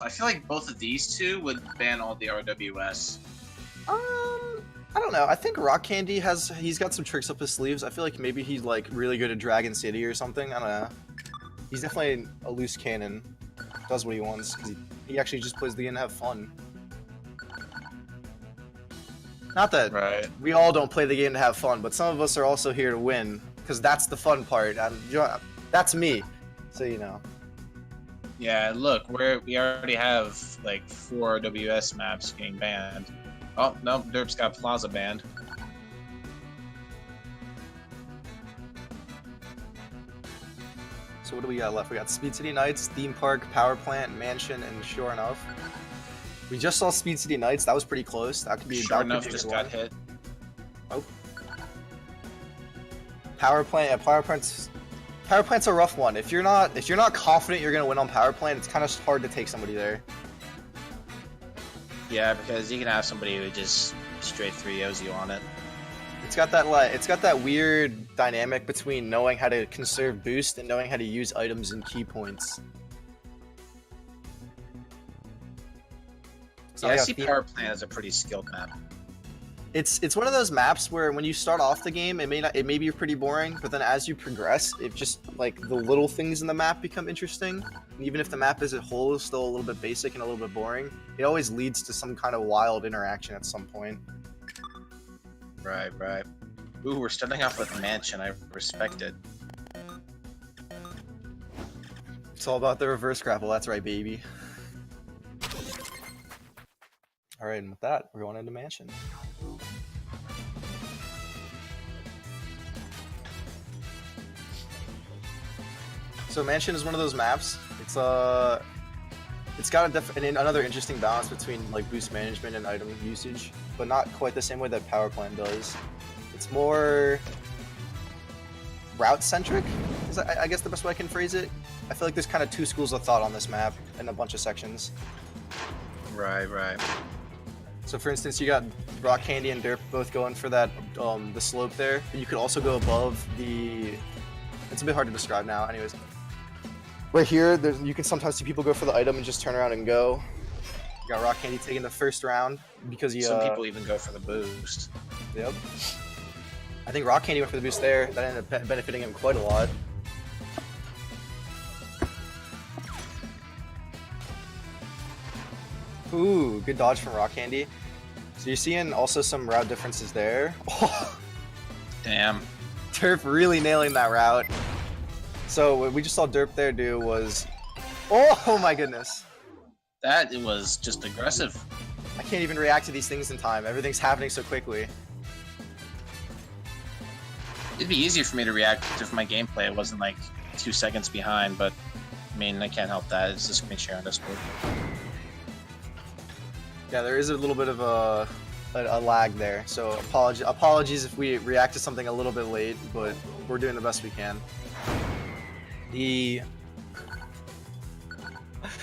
I feel like both of these two would ban all the RWS. I don't know. I think RockCandy he's got some tricks up his sleeves. I feel like maybe he's like really good at Dragon City or something. I don't know. He's definitely a loose cannon. Does what he wants because he actually just plays the game to have fun. Not that we all don't play the game to have fun, but some of us are also here to win because that's the fun part. That's me, so you know. Yeah, look, we already have like 4 RWS maps getting banned. Oh no, Derp's got Plaza banned. So what do we got left? We got Speed City Nights, Theme Park, Power Plant, Mansion, and Sure Enough. We just saw Speed City Nights. That was pretty close. That could be. Sure Enough just got hit. Oh. Power Plant. Yeah, Power Plant's a rough one. If you're not confident you're gonna win on Power Plant, it's kind of hard to take somebody there. Yeah, because you can have somebody who just straight 3-0s you on it. It's got that weird dynamic between knowing how to conserve boost and knowing how to use items and key points. Yeah, I see Power Plant as a pretty skilled map. It's one of those maps where when you start off the game, it may be pretty boring, but then as you progress, it just like the little things in the map become interesting. And even if the map as a whole is still a little bit basic and a little bit boring, it always leads to some kind of wild interaction at some point. Right. Ooh, we're starting off with Mansion. I respect it. It's all about the reverse grapple. That's right, baby. All right, and with that, we're going into Mansion. So Mansion is one of those maps. It's got another interesting balance between like boost management and item usage, but not quite the same way that Power Plant does. It's more route centric. Is I guess the best way I can phrase it. I feel like there's kind of 2 schools of thought on this map and a bunch of sections. Right. So for instance, you got RockCandy and Derp both going for that the slope there, but you could also go above the. It's a bit hard to describe now. Anyways, right here, you can sometimes see people go for the item and just turn around and go. You got RockCandy taking the first round because he. Some people even go for the boost. Yep. I think RockCandy went for the boost there. That ended up benefiting him quite a lot. Ooh, good dodge from RockCandy. So you're seeing also some route differences there. Oh. Damn. Derp really nailing that route. So what we just saw Derp there do was... Oh my goodness. That was just aggressive. I can't even react to these things in time. Everything's happening so quickly. It'd be easier for me to react if my gameplay it wasn't like 2 seconds behind, but I mean, I can't help that. It's just screen share on Discord. Yeah, there is a little bit of a lag there, so apologies if we react to something a little bit late, but we're doing the best we can. The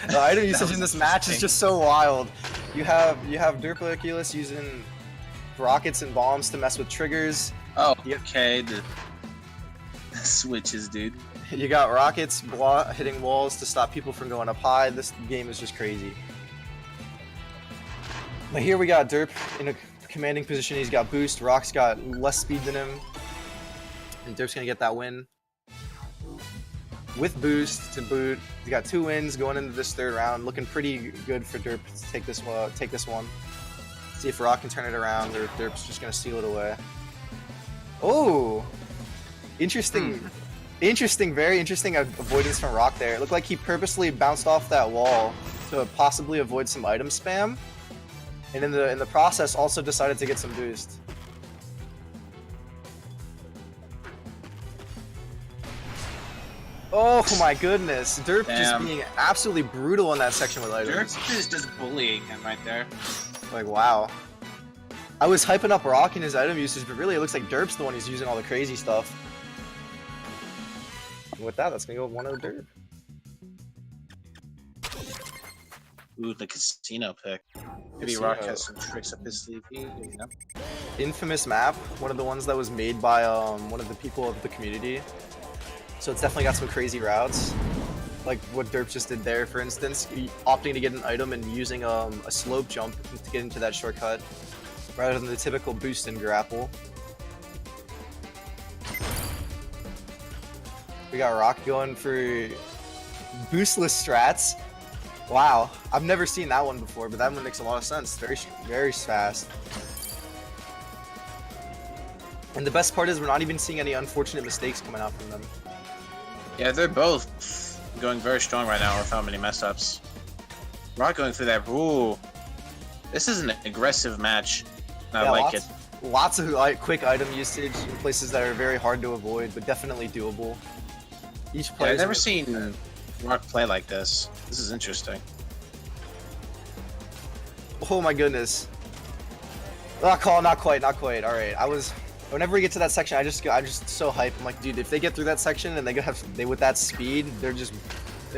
item usage in this match is just so wild. You have Derpiculous using rockets and bombs to mess with triggers. Oh, okay, the switches, dude. You got rockets hitting walls to stop people from going up high. This game is just crazy. But here we got Derp in a commanding position. He's got boost. Rock's got less speed than him. And Derp's gonna get that win. With boost to boot. He got 2 wins going into this 3rd round. Looking pretty good for Derp to take this one. See if Rock can turn it around or if Derp's just gonna steal it away. Oh! Interesting. Very interesting avoidance from Rock there. It looked like he purposely bounced off that wall to possibly avoid some item spam. And in the process, also decided to get some boost. Oh my goodness, Derp just being absolutely brutal in that section with items. Derp is just bullying him right there. Like, wow. I was hyping up Rock and his item usage, but really it looks like Derp's the one who's using all the crazy stuff. And with that, that's gonna go 1-0 Derp. Ooh, the casino pick. Maybe Rock has some tricks up his sleeve, you know? Infamous map, one of the ones that was made by one of the people of the community. So it's definitely got some crazy routes. like what Derp just did there, for instance, opting to get an item and using a slope jump to get into that shortcut, rather than the typical boost and grapple. We got Rock going for boostless strats. Wow, I've never seen that one before, but that one makes a lot of sense. Very fast. And the best part is we're not even seeing any unfortunate mistakes coming out from them. Yeah, they're both going very strong right now without many mess ups. Rock going through that. Ooh, this is an aggressive match. I yeah, like it. Lots of like, quick item usage in places that are very hard to avoid, but definitely doable. Each player. I've never seen Rock play like this. This is interesting. Oh my goodness. Oh, not quite. All right, whenever we get to that section, I'm just so hyped. I'm like, dude, if they get through that section and they with that speed, they're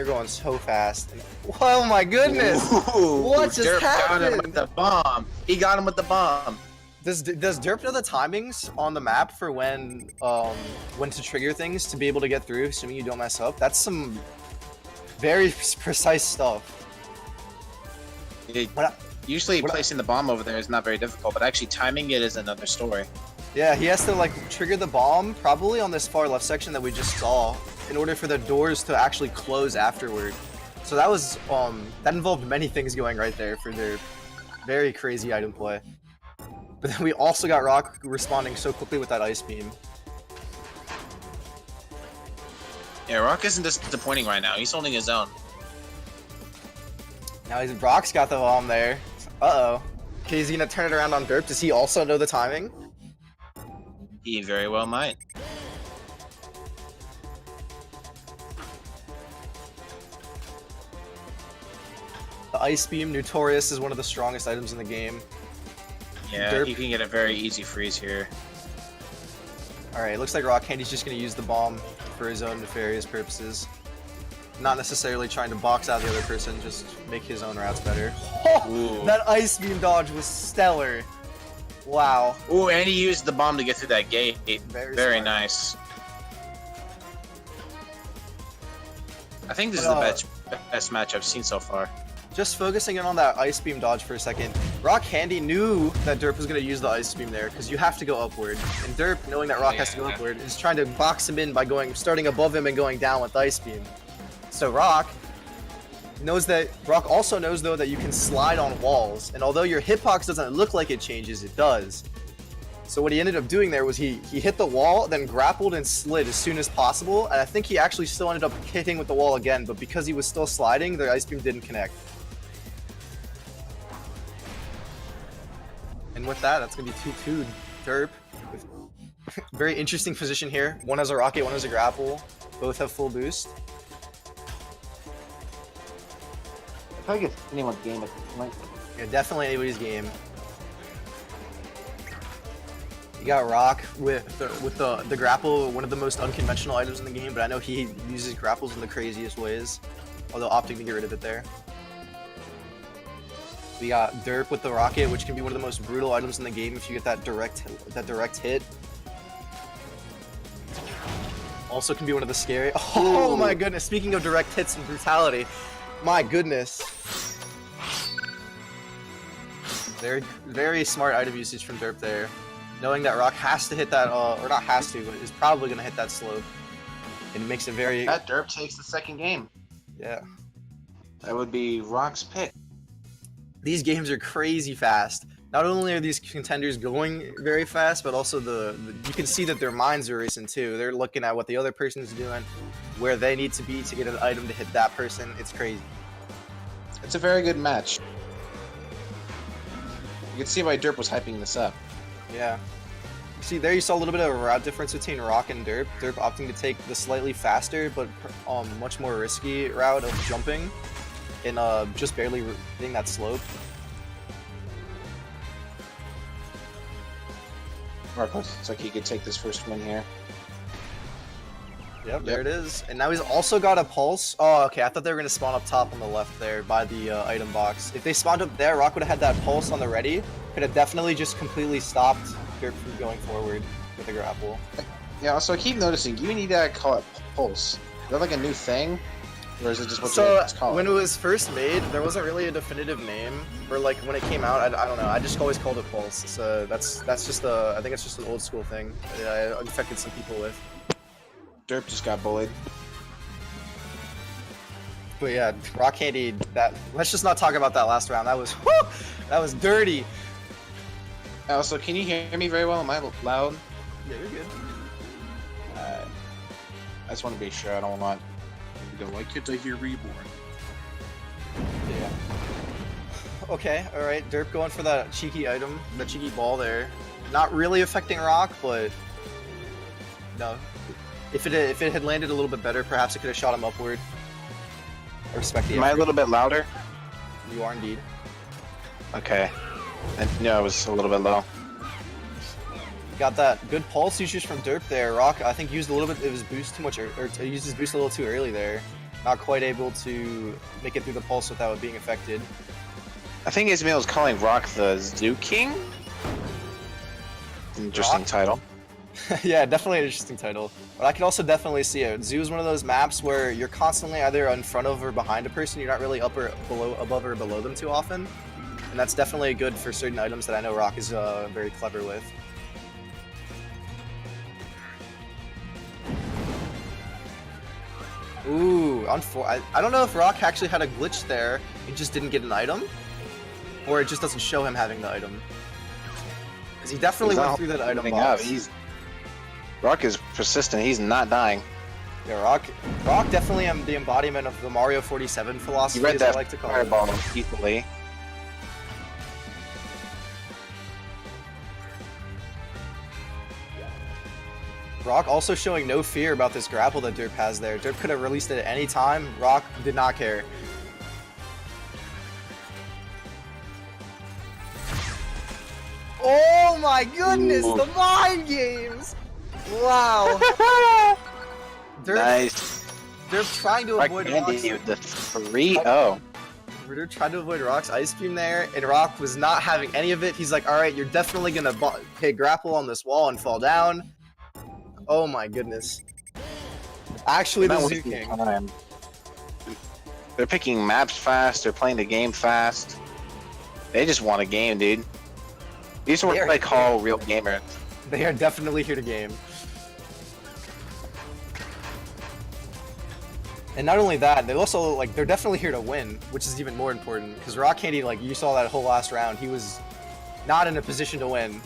going so fast. And, oh my goodness! Ooh, what just Derp happened? got him with the bomb. He got him with the bomb. Does Derp know the timings on the map for when to trigger things to be able to get through, assuming you don't mess up? That's some very precise stuff. Usually placing the bomb over there is not very difficult, but actually timing it is another story. Yeah, he has to like trigger the bomb probably on this far left section that we just saw in order for the doors to actually close afterward. So that was that involved many things going right there for their very crazy item play. But then we also got Rock responding so quickly with that ice beam. Yeah, Rock isn't disappointing right now. He's holding his own. Now Rock's got the bomb there. Uh-oh. Okay, is he gonna turn it around on Derp? Does he also know the timing? He very well might. The ice beam, notorious, is one of the strongest items in the game. Yeah, Derp. you can get a very easy freeze here. Alright, it looks like RockCandy's just gonna use the bomb for his own nefarious purposes. Not necessarily trying to box out the other person, just make his own routes better. Oh, that ice beam dodge was stellar. Wow. Ooh, and he used the bomb to get through that gate. Very nice. I think this is the best match I've seen so far. Just focusing in on that ice beam dodge for a second, RockCandy knew that Derp was going to use the ice beam there because you have to go upward. And Derp, knowing that Rock has to go upward, is trying to box him in by starting above him and going down with the ice beam. So Rock also knows though that you can slide on walls, and although your hitbox doesn't look like it changes, it does. So what he ended up doing there was he hit the wall, then grappled and slid as soon as possible, and I think he actually still ended up hitting with the wall again, but because he was still sliding, the ice beam didn't connect. And with that, that's gonna be 2-2 Derp. Very interesting position here. One has a rocket, one has a grapple. Both have full boost. I feel like it's anyone's game at this point. Yeah, definitely anybody's game. You got Rock with the grapple, one of the most unconventional items in the game, but I know he uses grapples in the craziest ways, although opting to get rid of it there. We got Derp with the rocket, which can be one of the most brutal items in the game if you get that direct hit. Also can be one of the scary. Oh my goodness! Speaking of direct hits and brutality, my goodness. Very smart item usage from Derp there. Knowing that Rock has to hit that, or not has to, but is probably going to hit that slope. And it makes it very... That Derp takes the second game. Yeah. That would be Rock's pick. These games are crazy fast. Not only are these contenders going very fast, but also you can see that their minds are racing too. They're looking at what the other person's doing, where they need to be to get an item to hit that person. It's crazy. It's a very good match. You can see why Derp was hyping this up. Yeah. See, there you saw a little bit of a route difference between Rock and Derp. Derp opting to take the slightly faster, but much more risky route of jumping and just barely hitting that slope. Rock looks like he could take this first win here. Yep, there it is. And now he's also got a pulse. Oh, okay, I thought they were going to spawn up top on the left there by the item box. If they spawned up there, Rock would have had that pulse on the ready. Could have definitely just completely stopped Derp from going forward with the grapple. Yeah, also I keep noticing, you need to call it pulse. Is that like a new thing? Or is it just what So you call when it? it was first made, there wasn't really a definitive name, or like when it came out, I don't know. I just always called it Pulse. So that's just I think it's just an old school thing that I infected some people with. Derp just got bullied. But yeah, RockCandy. Let's just not talk about that last round. That was that was dirty. Also, can you hear me very well? Am I loud? Yeah, you're good. I just want to be sure. I don't want to go, why can't I hear Reborn? Yeah. Okay, alright. Derp going for that cheeky item, the cheeky ball there. Not really affecting Rock, but no. If it had landed a little bit better, perhaps it could have shot him upward. I respect the Am I a effort. little bit louder? You are indeed. Okay. I knew I was a little bit low. Got that good pulse usage from Derp there. Rock, I think, used a little bit of his boost too much, or used his boost a little too early there. Not quite able to make it through the pulse without it being affected. I think Ismail is calling Rock the Zoo King. Interesting Rock? title. Yeah, definitely an interesting title. But I could also definitely see it. Zoo is one of those maps where you're constantly either in front of or behind a person. You're not really up or below, above or below them too often. And that's definitely good for certain items that I know Rock is very clever with. Ooh, I don't know if Rock actually had a glitch there and just didn't get an item, or it just doesn't show him having the item. Because he definitely went through that item box. Rock is persistent. He's not dying. Yeah, Rock definitely the embodiment of the Mario 47 philosophy, You read as that I like to call it. fireball easily. Rock also showing no fear about this grapple that Derp has there. Derp could have released it at any time. Rock did not care. Oh my goodness, Ooh. the mind games! Wow. Derp, Nice. Derp trying to avoid Rock's... RockCandy with the 3-0. Derp tried to avoid Rock's ice beam there, and Rock was not having any of it. He's like, alright, you're definitely gonna grapple on this wall and fall down. Oh my goodness. Actually, the Zoo King. They're picking maps fast, they're playing the game fast. They just want a game, dude. These are what I call real gamers. They are definitely here to game. And not only that, they also, they're definitely here to win, which is even more important. Because RockCandy, you saw that whole last round, he was not in a position to win.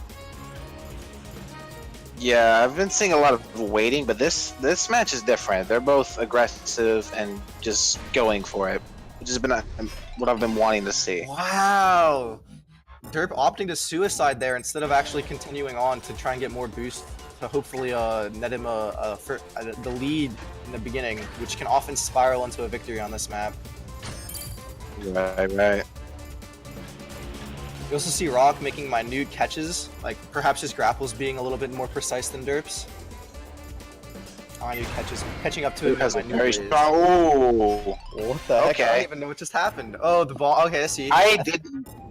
Yeah, I've been seeing a lot of waiting, but this match is different. They're both aggressive and just going for it, which has been what I've been wanting to see. Wow! Derp opting to suicide there instead of actually continuing on to try and get more boost to hopefully net him the lead in the beginning, which can often spiral into a victory on this map. Right. You also see Rock making minute catches, like perhaps his grapples being a little bit more precise than Derp's. Minute catches, catching up to him Has a in minute very ways. strong. Ooh. What the heck? I don't Okay. even know what just happened. Oh, the ball. Okay, I see. I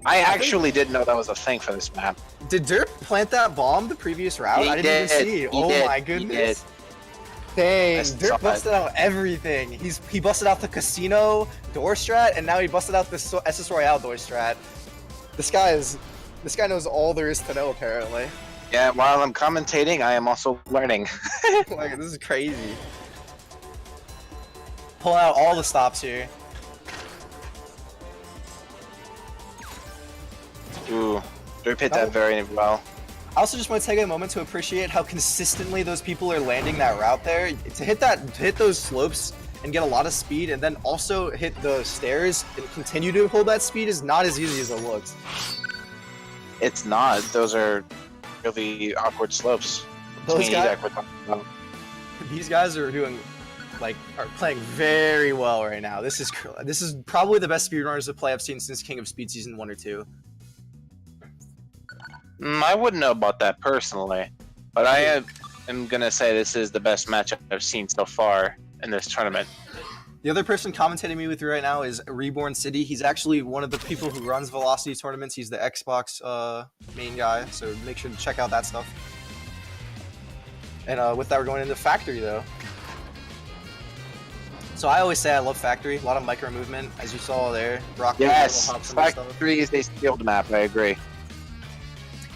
actually didn't know that was a thing for this map. Did Derp plant that bomb the previous round? He I didn't even did. see. He Oh did. my He goodness. did. Dang, I saw Derp that. busted out everything. He busted out the casino door strat, and now he busted out the SS Royale door strat. This guy knows all there is to know, apparently. Yeah, while I'm commentating, I am also learning. Like, this is crazy. Pulling out all the stops here. Ooh, Derp hit that very well. I also just want to take a moment to appreciate how consistently those people are landing that route there. To hit those slopes and get a lot of speed, and then also hit the stairs and continue to hold that speed is not as easy as it looks. It's not. Those are really awkward slopes. Those Between guys, Edakk, we're talking about. these guys are are playing very well right now. This is probably the best speedrunners to play I've seen since King of Speed Season 1 or 2. I wouldn't know about that personally, but I am gonna say this is the best match I've seen so far in this tournament. The other person commentating me with you right now is Reborn City. He's actually one of the people who runs Velocity tournaments. He's the Xbox main guy, so make sure to check out that stuff. And with that, we're going into Factory, though. So I always say I love Factory. A lot of micro movement, as you saw there. Rock Yes, little hops and stuff. Factory is a skilled map. I agree.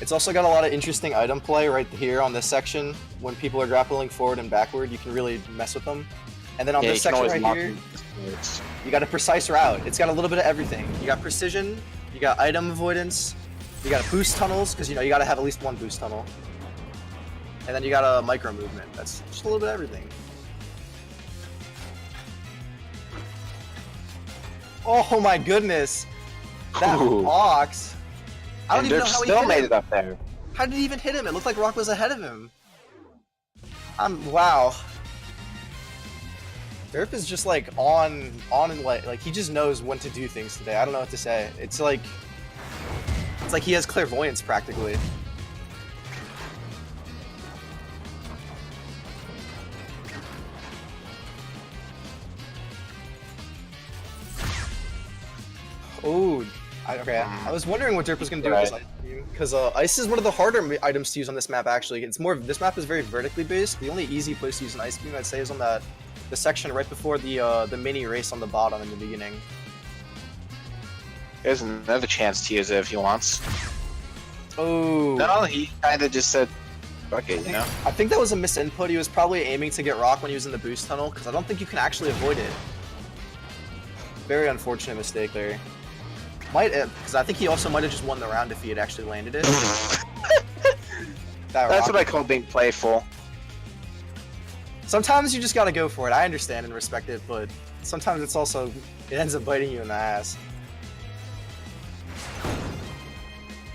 It's also got a lot of interesting item play right here on this section. When people are grappling forward and backward, you can really mess with them. And then on this section right here, you got a precise route. It's got a little bit of everything. You got precision, you got item avoidance, you got boost tunnels, because you know you got to have at least one boost tunnel. And then you got a micro movement. That's just a little bit of everything. Oh my goodness! That box. I don't even know how he still made it up there. How did he even hit him? It looked like Rock was ahead of him. Wow. Derp is just like on and like he just knows when to do things today. I don't know what to say. It's like he has clairvoyance practically. Oh, okay. I was wondering what Derp was gonna do with this ice beam, because ice is one of the harder items to use on this map. Actually, it's more. This map is very vertically based. The only easy place to use an ice beam, I'd say, is on the section right before the mini race on the bottom in the beginning. There's another chance to use it if he wants. Oh. No, he kind of just said, "Fuck it," you know. I think that was a misinput. He was probably aiming to get Rock when he was in the boost tunnel, because I don't think you can actually avoid it. Very unfortunate mistake there. Because I think he also might have just won the round if he had actually landed it. That's what I call being playful. Sometimes you just gotta go for it. I understand and respect it, but sometimes it's also, it ends up biting you in the ass.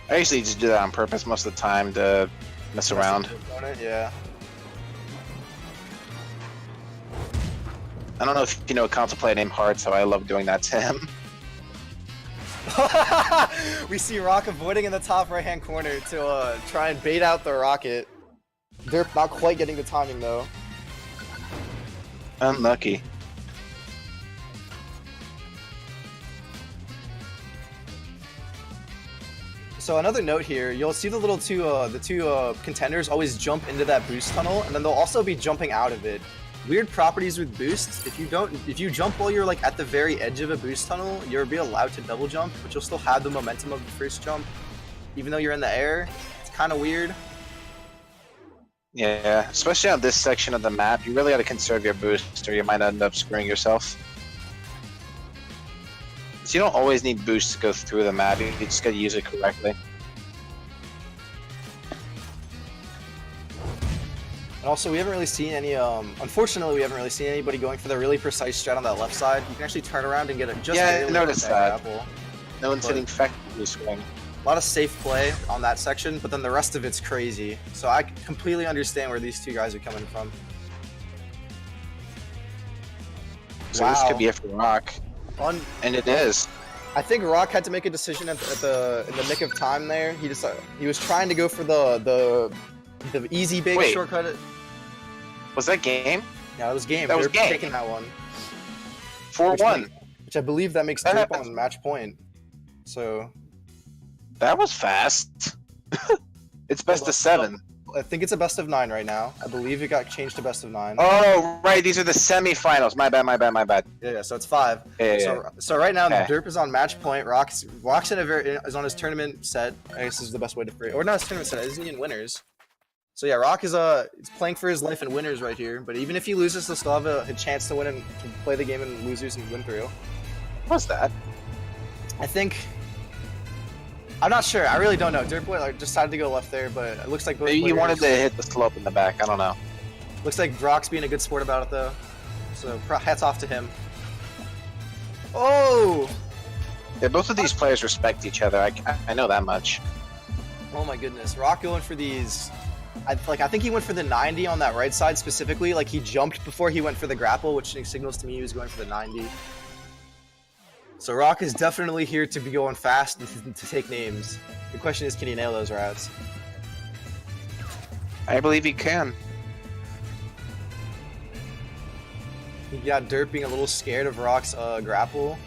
I usually just do that on purpose most of the time to mess around. Yeah. I don't know if you know a console player named Hart, so I love doing that to him. We see Rock avoiding in the top right hand corner to try and bait out the rocket. Derp not quite getting the timing though. Unlucky. So another note here, you'll see the two contenders always jump into that boost tunnel, and then they'll also be jumping out of it. Weird properties with boosts. If you jump while you're like at the very edge of a boost tunnel, you'll be allowed to double jump, but you'll still have the momentum of the first jump, even though you're in the air. It's kind of weird. Yeah, especially on this section of the map, you really got to conserve your boost, or you might end up screwing yourself. So you don't always need boost to go through the map. You just got to use it correctly. And also, we haven't really seen any, unfortunately, we haven't really seen anybody going for the really precise strat on that left side. You can actually turn around and get it just yeah, I noticed that. Grapple. No one's hitting effectively swing. A lot of safe play on that section, but then the rest of it's crazy. So I completely understand where these two guys are coming from. So this could be it for Rock. And it is. I think Rock had to make a decision in the nick of time there. He was trying to go for the easy big shortcut. Was that game? Yeah, that was game. That was They're game. taking that one. 4-1. Which I believe that makes Derp on match point. So. That was fast. It's best of 7. I think it's a best of 9 right now. I believe it got changed to best of 9. Oh, right. These are the semifinals. My bad. Yeah, so it's 5. So right now, Derp is on match point. Rock's is on his tournament set. I guess this is the best way to phrase it. Or not his tournament set, isn't he in winners? So yeah, Rock is playing for his life in winners right here. But even if he loses, he'll still have a chance to win and to play the game in losers and win through. What's that? I think. I'm not sure. I really don't know. Derp decided to go left there, but it looks like both Maybe he wanted to hit the slope in the back. I don't know. Looks like Rock's being a good sport about it though. So hats off to him. Oh! Yeah, both of these players respect each other. I know that much. Oh my goodness, Rock going for these. I think he went for the 90 on that right side specifically. Like he jumped before he went for the grapple, which signals to me he was going for the 90. So Rock is definitely here to be going fast and to take names. The question is, can he nail those routes? I believe he can. He got Derp being a little scared of Rock's grapple.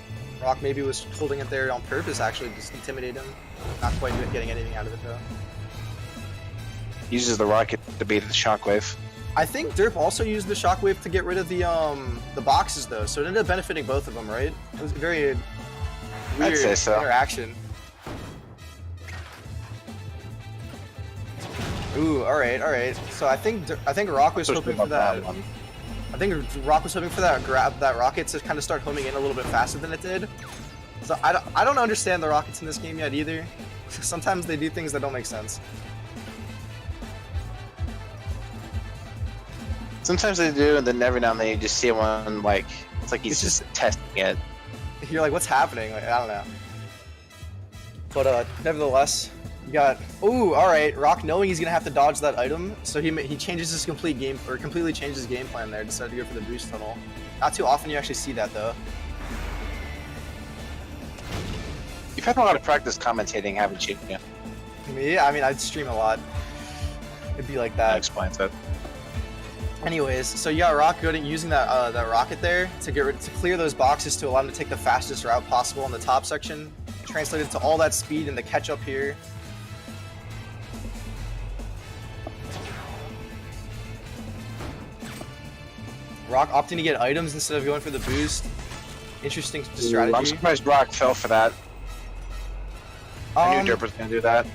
Rock maybe was holding it there on purpose, actually, to just intimidate him. Not quite getting anything out of it, though. Uses the rocket to beat the shockwave. I think Derp also used the shockwave to get rid of the boxes though, so it ended up benefiting both of them, right? It was a very weird say so. interaction. Ooh, all right. So I think Rock was hoping for that. I think Rock was hoping for that rocket to kind of start homing in a little bit faster than it did. So I don't understand the rockets in this game yet either. Sometimes they do things that don't make sense. Sometimes they do, and then every now and then you just see one like it's like he's just testing it. You're like, what's happening? Like, I don't know. But nevertheless, you got. Ooh, all right. Rock knowing he's gonna have to dodge that item, so he changes his completely changes his game plan there. Decided to go for the boost tunnel. Not too often you actually see that though. You've had a lot of practice commentating, haven't you? Yeah. Me? I mean, I'd stream a lot. It'd be like that. That explains it. Anyways, so you got Rock good at using that rocket there to clear those boxes to allow him to take the fastest route possible in the top section. Translated to all that speed and the catch up here. Rock opting to get items instead of going for the boost. Interesting strategy. I'm surprised Rock fell for that. I knew Derp was gonna do that.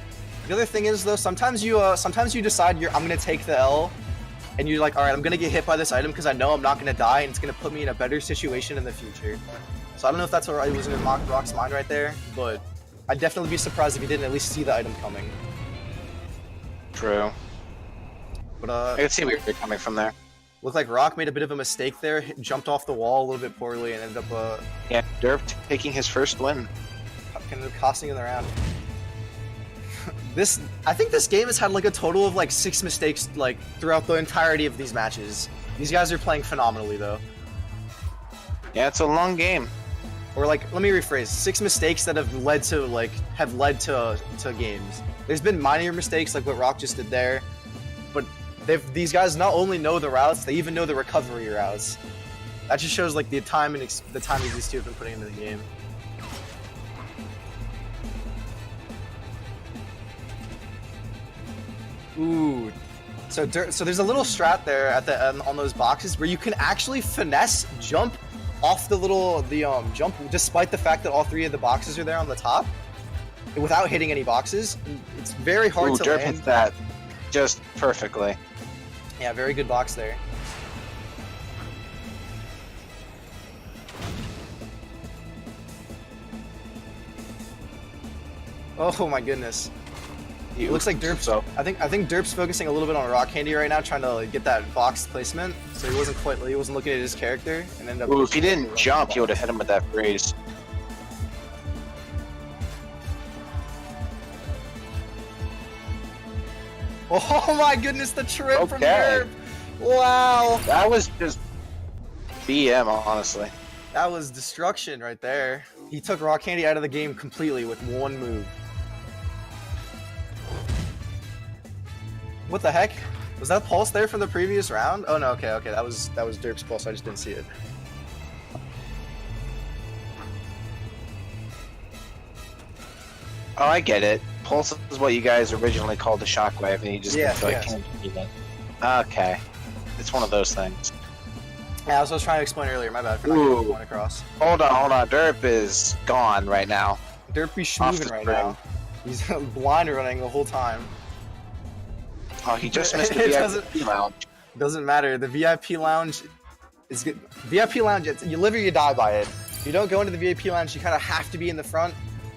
The other thing is though, sometimes you decide I'm gonna take the L, and you're like, all right, I'm gonna get hit by this item because I know I'm not gonna die, and it's gonna put me in a better situation in the future. So I don't know if that's what was in Rock's mind right there, but I'd definitely be surprised if he didn't at least see the item coming. True. But I can see where you're coming from there. Looked like Rock made a bit of a mistake there, jumped off the wall a little bit poorly, and ended up Yeah, Derp taking his first win. Kind of costing him the round. I think this game has had like a total of like 6 mistakes like throughout the entirety of these matches. These guys are playing phenomenally though. Yeah, it's a long game. Or like, let me rephrase, 6 mistakes that have led to games. There's been minor mistakes like what Rock just did there, but these guys not only know the routes, they even know the recovery routes. That just shows like the time these two have been putting into the game. Ooh, so there's a little strat there at the on those boxes where you can actually finesse jump off the jump, despite the fact that all 3 of the boxes are there on the top, without hitting any boxes. It's very hard to Derp land. hits that just perfectly. Yeah, very good box there. Oh my goodness. It looks like Derp's. So. I think Derp's focusing a little bit on RockCandy right now, trying to like, get that box placement. So he wasn't looking at his character, and ended up. Ooh, if he didn't jump, he would have hit him with that freeze. Oh my goodness, the trip from Derp! Wow. That was just BM, honestly. That was destruction right there. He took RockCandy out of the game completely with 1 move. What the heck? Was that pulse there from the previous round? Oh no, okay, that was Derp's pulse, I just didn't see it. Oh, I get it. Pulse is what you guys originally called the shockwave, and you just didn't feel like can't do that. Okay. It's one of those things. Yeah, as I was trying to explain earlier, my bad for not getting the point across. Hold on. Derp is gone right now. Derp be schmoovin' right now. He's blind running the whole time. Oh, he just missed the VIP lounge. Doesn't matter. The VIP lounge is good. VIP lounge, you live or you die by it. If you don't go into the VIP lounge, you kind of have to be in the front,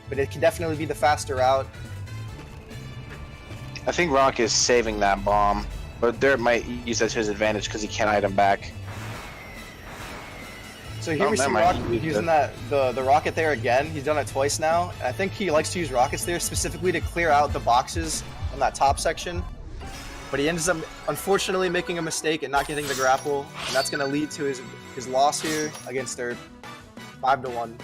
but it can definitely be the faster route. I think Rock is saving that bomb, but Derp might use that to his advantage because he can't item back. So here we see Rock using the rocket there again. He's done it twice now. I think he likes to use rockets there specifically to clear out the boxes on that top section. But he ends up, unfortunately, making a mistake and not getting the grapple, and that's going to lead to his loss here against Derp, 5-1.